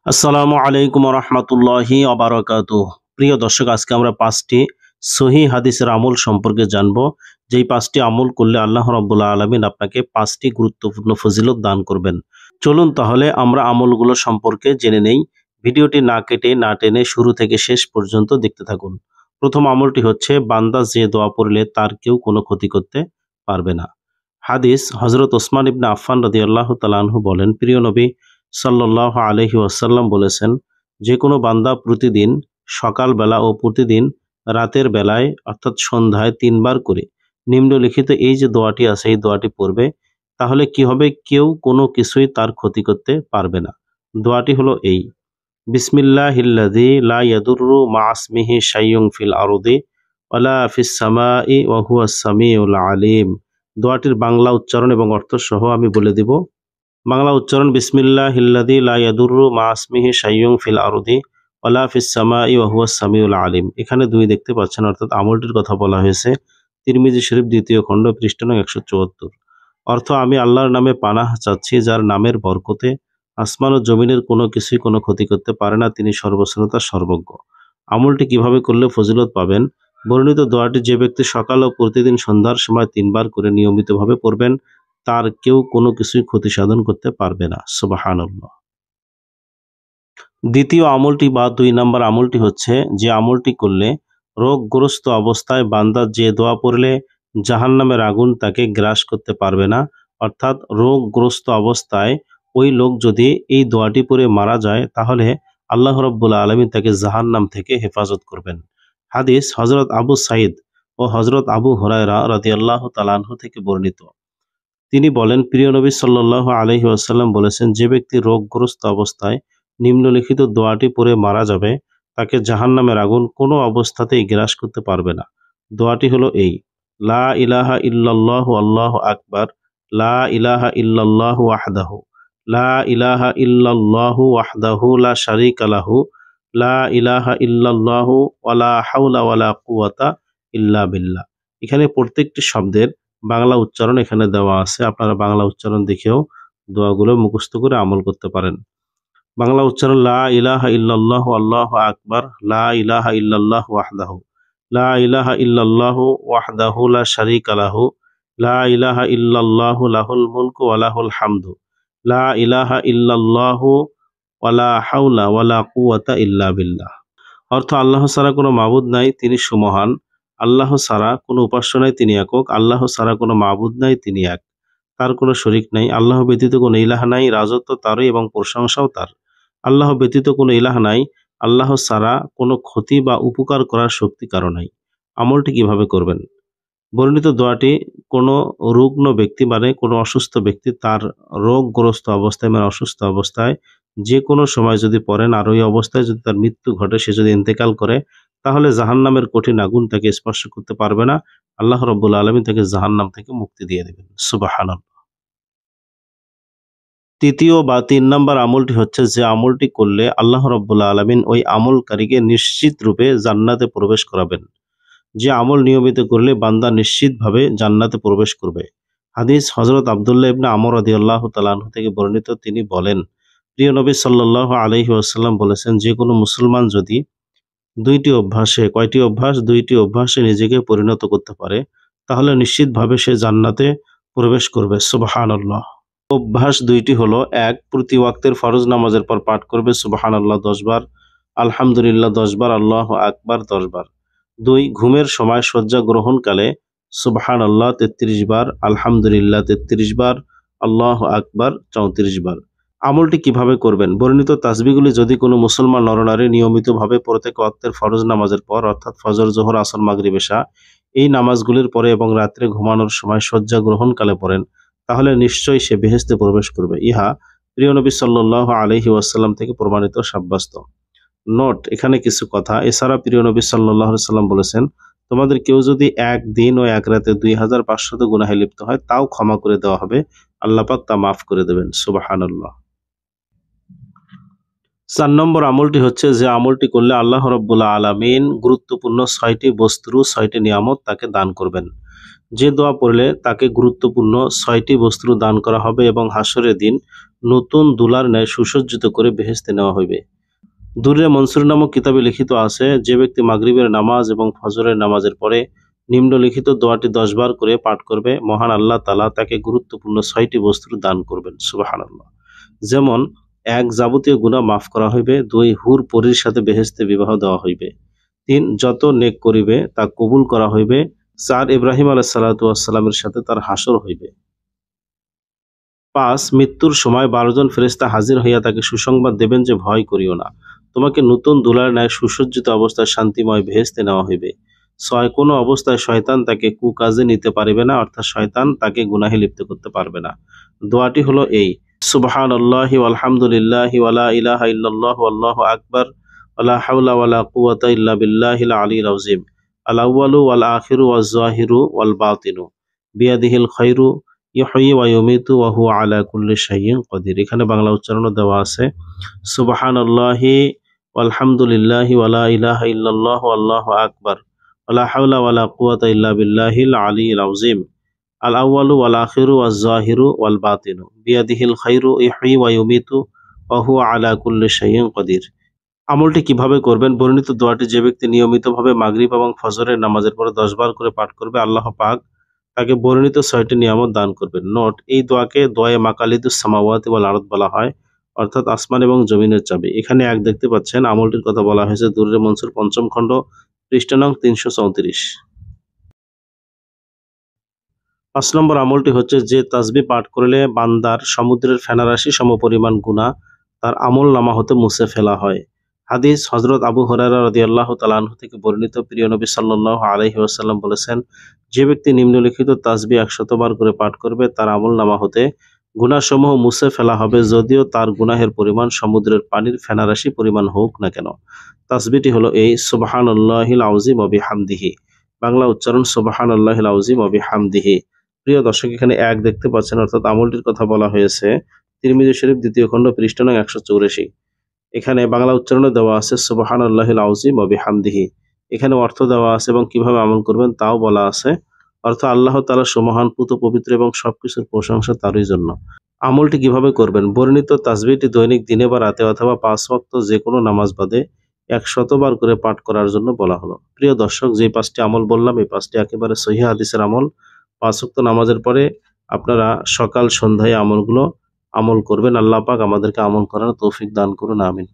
আসসালামু আলাইকুম রহমতুল্লাহি অবরাকাতুহ। প্রিয় দর্শক, আজকে আমরা 5টি সহিহ হাদিসের আমল সম্পর্কে জানব। যেই 5টি আমল করলে আল্লাহ রাব্বুল আলামিন আপনাকে 5টি গুরুত্বপূর্ণ ফজিলত দান করবেন। চলুন তাহলে আমরা আমলগুলো সম্পর্কে জেনে নেই। ভিডিওটি না কেটে না টেনে শুরু থেকে শেষ পর্যন্ত দেখতে থাকুন। প্রথম আমলটি হচ্ছে, বান্দা যে দোয়া পড়লে তার কেউ কোনো ক্ষতি করতে পারবে না। হাদিস, হযরত ওসমান ইবনে আফফান রাদিয়াল্লাহু তাআলা আনহু বলেন, প্রিয় নবী সাল্লাল্লাহু আলাইহি ওয়াসাল্লাম বলেছেন, যে কোনো বান্দা প্রতিদিন সকালবেলা ও প্রতিদিন রাতের বেলায় অর্থাৎ সন্ধ্যায় 3 বার করে নিম্নলিখিত এই যে দোয়াটি আছে এই দোয়াটি পড়বে, তাহলে কি হবে? কেউ কোনো কিছুই তার ক্ষতি করতে পারবে না। দোয়াটি হলো এই: বিসমিল্লাহিল্লাযী লা ইয়াদুররু মা ইসমিহি শাইউন ফিল আরদি ওয়ালা ফিস সামাই ওয়া হুয়াস সামিউল আলিম। দোয়াটির বাংলা উচ্চারণ এবং অর্থ সহ আমি বলে দিব। বাংলা উচ্চারণ: বিসমিল্লাহিল্লাযী লা ইয়াদুররু মা ইসমিহি শাইউন ফিল আরদি ওয়ালা ফিস সামাই ওয়া হুয়াস সামিউল আলিম। এখানে 2 দেখতে পাচ্ছেন, অর্থাৎ আমলটির কথা বলা হয়েছে। তিরমিজি শরীফ 2য় খণ্ড, পৃষ্ঠা নং 174। অর্থ: আমি আল্লাহর নামে পানাহ চাচ্ছি, যার নামের বরকতে আসমান ও জমিনের কোনো কিছুই কোনো ক্ষতি করতে পারে না। তিনি সর্বশ্রোতা, সর্বজ্ঞ। আমলটি কিভাবে করলে ফজিলত পাবেন? বর্ণিত দোয়াটি যে ব্যক্তি সকাল ও প্রতিদিন সন্ধ্যার সময় 3 বার করে নিয়মিতভাবে পড়বেন, তার কেউ কোনো কিছুই ক্ষতি সাধন করতে পারবে না। সুবহানাল্লাহ। দ্বিতীয় আমলটি বা 2 নম্বর আমলটি হচ্ছে, যে আমলটি করলে রোগগ্রস্ত অবস্থায় বান্দা যে দোয়া পড়লে জাহান্নামের আগুন তাকে গ্রাস করতে পারবে না। অর্থাৎ রোগগ্রস্ত অবস্থায় ওই লোক যদি এই দোয়াটি পড়ে মারা যায়, তাহলে আল্লাহ রাব্বুল আলামিন তাকে জাহান্নাম থেকে হেফাজত করবেন। হাদিস, হযরত আবু সাঈদ ও হযরত আবু হুরায়রা রাদিয়াল্লাহু তাআলা আনহু থেকে বর্ণিত। তিনি বলেন, প্রিয় নবী সাল্লাল্লাহু আলাইহি ওয়াসাল্লাম বলেছেন, যে ব্যক্তি রোগগ্রস্ত অবস্থায় নিম্নলিখিত দোয়াটি পড়ে মারা যাবে, তাকে জাহান্নামের আগুন কোনো অবস্থাতেই গ্রাস করতে পারবে না। দোয়াটি হলো এই: লা ইলাহা ইল্লাল্লাহু আল্লাহু আকবার, লা ইলাহা ইল্লাল্লাহু ওয়াহদাহু, লা ইলাহা ইল্লাল্লাহু ওয়াহদাহু লা শারীকা লাহু, লা ইলাহা ইল্লাল্লাহু ওয়ালা হাওলা ওয়ালা কুওয়াতা ইল্লা বিল্লাহ। এখানে প্রত্যেকটি শব্দের বাংলা উচ্চারণ এখানে দেওয়া আছে। আপনারা বাংলা উচ্চারণ দেখেও দোয়াগুলো মুখস্থ করে আমল করতে পারেন। বাংলা উচ্চারণ: লা ইলাহা ইল্লাল্লাহু আল্লাহু আকবার, লা ইলাহা ইল্লাল্লাহু ওয়াহদাহু, লা ইলাহা ইল্লাল্লাহু ওয়াহদাহু লা শারীকা লাহু, লা ইলাহা ইল্লাল্লাহু লাহুল মুলকু ওয়া লাহুল হামদু, লা ইলাহা ইল্লাল্লাহু ওয়ালা হাওলা ওয়ালা কুওয়াতা ইল্লা বিল্লাহ। অর্থ: আল্লাহ ছাড়া কোনো মাবুদ নাই, তিনি সুমহান। আল্লাহ ছাড়া কোনো উপাস্য নাই, তিনি একক। আল্লাহ ছাড়া কোনো মাবুদ নাই, তিনি এক। তার কোনো শরীক নাই। আল্লাহ ব্যতীত কোনো ইলাহ নাই, রাজত্ব তারই এবং প্রশংসাও তার। আল্লাহ ব্যতীত কোনো ইলাহ নাই, আল্লাহ ছাড়া কোনো ক্ষতি বা উপকার করার শক্তি কারো নাই। আমলটি কিভাবে করবেন? বর্ণিত দোয়াটি কোনো রুগ্ন ব্যক্তি মানে কোনো অসুস্থ ব্যক্তি তার রোগগ্রস্ত অবস্থায় মানে অসুস্থ অবস্থায় যে কোনো সময় যদি পড়েন, আর ওই অবস্থায় যদি তার মৃত্যু ঘটে, সে যদি ইন্তেকাল করে, তাহলে জাহান্নামের কঠিন আগুন তাকে স্পর্শ করতে পারবে না। আল্লাহ রাব্বুল আলামিন তাকে জাহান্নাম থেকে মুক্তি দিয়ে দেবেন। সুবহানাল্লাহ। তৃতীয় বা 3 নম্বর আমলটি হচ্ছে, যে আমলটি করলে আল্লাহ রাব্বুল আলামিন ওই আমলকারীকে নিশ্চিত রূপে জান্নাতে প্রবেশ করাবেন। যে আমল নিয়মিত করলে বান্দা নিশ্চিতভাবে জান্নাতে প্রবেশ করবে। হাদিস, হযরত আব্দুল্লাহ ইবনে আমর রাদিয়াল্লাহু তাআলা আনহু থেকে বর্ণিত। তিনি বলেন, প্রিয় নবী সাল্লাল্লাহু আলাইহি ওয়াসাল্লাম বলেছেন, যে কোনো মুসলমান যদি 2টি অভ্যাসে, কয়টি অভ্যাস? 2টি অভ্যাসে নিজেকে পরিণত করতে পারে, তাহলে নিশ্চিতভাবে সে জান্নাতে প্রবেশ করবে। সুবহানাল্লাহ। অভ্যাস 2টি হলো: 1. প্রতি ওয়াক্তের ফরজ নামাজের পর পাঠ করবে সুবহানাল্লাহ 10 বার, আলহামদুলিল্লাহ 10 বার, আল্লাহু আকবার 10 বার। 2. ঘুমের সময় শয্যা গ্রহণকালে সুবহানাল্লাহ 33 বার, আলহামদুলিল্লাহ 33 বার, আল্লাহু আকবার 34 বার। আমলটি কিভাবে করবেন? বর্ণিত তাসবিহগুলি যদি কোনো মুসলমান নরনারী নিয়মিতভাবে প্রত্যেক ওয়াক্তের ফরজ নামাজের পর অর্থাৎ ফজর, জোহর, আসর, মাগরিব, এশা এই নামাজগুলির পরে এবং রাত্রে ঘুমানোর সময় শয্যা গ্রহণকালে পড়েন, তাহলে নিশ্চয়ই সে বেহেশতে প্রবেশ করবে। ইহা প্রিয় নবী সাল্লাল্লাহু আলাইহি ওয়াসাল্লাম থেকে প্রমাণিত সাব্যস্ত। নোট: এখানে কিছু কথা। এছাড়া প্রিয় নবী সাল্লাল্লাহু আলাইহি ওয়াসাল্লাম বলেছেন, তোমাদের কেউ যদি এক দিন ও এক রাতে 2500 গুনাহে লিপ্ত হয়, তাও ক্ষমা করে দেওয়া হবে। আল্লাহ পাক তা মাফ করে দেবেন। সুবহানাল্লাহ। 4 নম্বর আমলটি হচ্ছে, যে আমলটি করলে আল্লাহ রাব্বুল আলামিন গুরুত্বপূর্ণ 6টি বস্তুর 6টি নিয়ামত তাকে দান করবেন। যে দোয়া পড়লে তাকে গুরুত্বপূর্ণ 6টি বস্ত্র দান করা হবে এবং হাসরের দিন নতুন দুলার ন্যায় সুসজ্জিত করে বেহেশতে নেওয়া হইবে। দুররে মনসুর নামক কিতাবে লিখিত আছে, যে ব্যক্তি মাগরিবের নামাজ এবং ফজরের নামাজের পরে নিম্নলিখিত দোয়াটি 10 বার করে পাঠ করবে, মহান আল্লাহ তাআলা তাকে গুরুত্বপূর্ণ 6টি বস্তু দান করবেন। সুবহানাল্লাহ। যেমন 1 যাবতীয় গুনাহ মাফ করা হইবে, 2 হুর পরীর সাথে বেহেশতে বিবাহ দেওয়া হইবে, 3 যত নেক করিবে তা কবুল করা হইবে, 4 ইব্রাহিম আলাইহিস সালাতু ওয়াস সালামের সাথে তার হাসর হইবে, 5 মৃত্যুর সময় 12 জন ফেরেশতা হাজির হইয়া তাকে সুসংবাদ দেবেন যে ভয় করিও না, তোমাকে নতুন দুলার ন্যায় সুসজ্জিত অবস্থায় শান্তিময় বেহেশতে নেওয়া হইবে। 6 কোনো অবস্থায় শয়তান তাকে কুকাজে নিতে পারিবে না, অর্থাৎ শয়তান তাকে গুনাহে লিপ্ত করতে পারবে না। দোয়াটি হলো এই: সুবহানাল্লাহি ওয়ালহামদুলিল্লাহি ওয়ালা ইলাহা ইল্লাল্লাহু আল্লাহু আকবার ওয়ালা হাওলা ওয়ালা কুওয়াতা ইল্লা বিল্লাহিল আলিয়্যিল আযীম। আল আউয়ালু ওয়াল আখিরু ওয়াজ যাহিরু ওয়াল বাতিনু বিয়াদিহিল খায়রু ইহয়ি ওয়া ইউমিতু ওয়া হুয়া আলা কুল্লি শাইইন কাদির। এখানে বাংলা উচ্চারণও দেওয়া আছে। সুবহানাল্লাহি ওয়ালহামদুলিল্লাহি ওয়ালা ইলাহা ইল্লাল্লাহু আল্লাহু আকবার ওয়ালা হাওলা ওয়ালা কুওয়াতা ইল্লা বিল্লাহিল আলিয়্যিল আযীম। আল আউয়ালু ওয়াল আখিরু ওয়াজ যাহিরু ওয়াল বাতিনু বিয়াদিহিল খায়রু ইহয়ি ওয়া ইউমিতু ওয়া হুয়া আলা কুল্লি শাইইন কাদির। আমলটি কিভাবে করবেন? বর্ণিত দোয়াটি যে ব্যক্তি নিয়মিতভাবে মাগরিব এবং ফজরের নামাজের পরে 10 বার করে পাঠ করবে, আল্লাহ পাক তাকে বর্ণিত 6টি নিয়ামত দান করবেন। নোট: এই দোয়াকে দোয়ায়ে মাকালিদুস সামাওয়াতি ওয়াল আরদ বলা হয়, অর্থাৎ আসমান এবং জমিনের চাবি। এখানে 1 দেখতে পাচ্ছেন, আমলটির কথা বলা হয়েছে দুররে মনসুর 5ম খণ্ড, পৃষ্ঠা নং 334। 5 নম্বর আমলটি হচ্ছে, যে তাসবিহ পাঠ করলে বান্দার সমুদ্রের ফেনারাশি সমপরিমাণ গুনাহ তার আমল নামা হতে মুছে ফেলা হয়। হাদিস: হযরত আবু হুরায়রা রাদিয়াল্লাহু তাআলা আনহু থেকে বর্ণিত, প্রিয় নবী সাল্লাল্লাহু আলাইহি ওয়াসাল্লাম বলেছেন, যে ব্যক্তি নিম্নলিখিত তাসবিহ 100 বার করে পাঠ করবে তার আমল নামা হতে গুনাহসমূহ মুছে ফেলা হবে, যদিও তার গুনাহের পরিমাণ সমুদ্রের পানির ফেনারাশি পরিমাণ হোক না কেন। তাসবিহটি হলো এই: সুবহানাল্লাহিল আযীম ওয়া বিহামদিহি। বাংলা উচ্চারণ: সুবহানাল্লাহিল আযীম ওয়া বিহামদিহি। প্রিয় দর্শক, এখানে 1 দেখতে পাচ্ছেন, অর্থাৎ আমলটির কথা বলা হয়েছে তিরমিজি শরীফ 2য় খণ্ড, পৃষ্ঠা নং 184। এখানে বাংলা উচ্চারণে দেওয়া আছে সুবহানাল্লাহিল আযীম ওয়া বিহামদিহি। এখানে অর্থ দেওয়া আছে এবং কিভাবে আমল করবেন তাও বলা আছে। অর্থ: আল্লাহ তাআলা সুমহান, পুত পবিত্র এবং সবকিছুর প্রশংসা তারই জন্য। আমলটি কিভাবে করবেন? বর্ণিত তাসবিহটি দৈনিক দিনে বা রাতে অথবা 5 ওয়াক্ত যে কোনো নামাজ বাদে 100 বার করে পাঠ করার জন্য বলা হলো। প্রিয় দর্শক, যে 5টি আমল বললাম এই 5টি একেবারে সহিহ হাদিসের আমল। 5 ওয়াক্ত নামাজের পরে আপনারা সকাল সন্ধ্যায় আমলগুলো আমল করবেন। আল্লাহ পাক আমাদেরকে আমল করার তৌফিক দান করুন। আমিন।